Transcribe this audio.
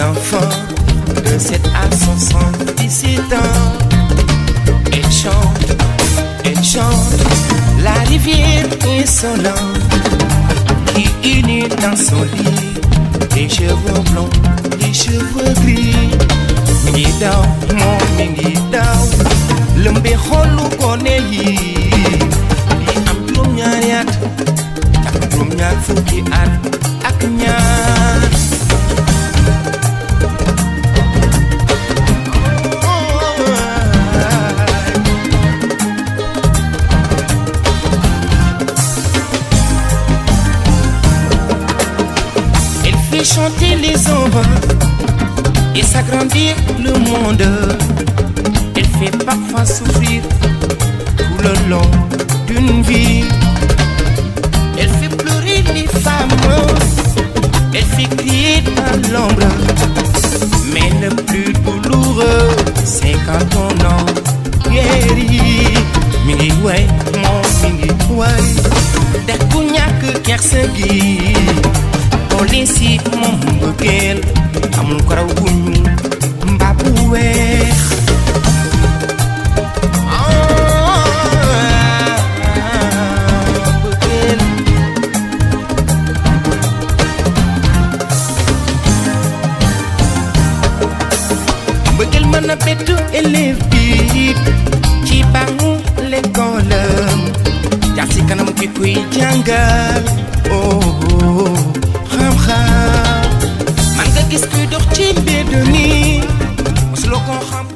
Enfants de 7 à 77 ans. Elle chante la rivière insolente qui unit dans son lit les cheveux blonds, les cheveux gris. Mingi daw, mon mingi daw, lembe xolu gone yi di am juróom-ñaari at ak juróom-ñaar fukki at ak ñaar. Chanter les ombres et s'agrandir le monde. Elle fait parfois souffrir tout le long d'une vie. Elle fait pleurer les femmes, elle fait crier dans l'ombre. Mais le plus douloureux, c'est quand on en guérit. Mingi way, mon mingi way, dek bu ñàkk kersa gi. Polisi moom bëggeel amul ko raw bu ñuul mbaa bu weex. Bëggeel bëggeel mën na bettu élève bi ci bangu l'école jaar ci kanam ki kuy jàngal. Man nga gis kuy dox ci mbedd mi mosuloo ko xam.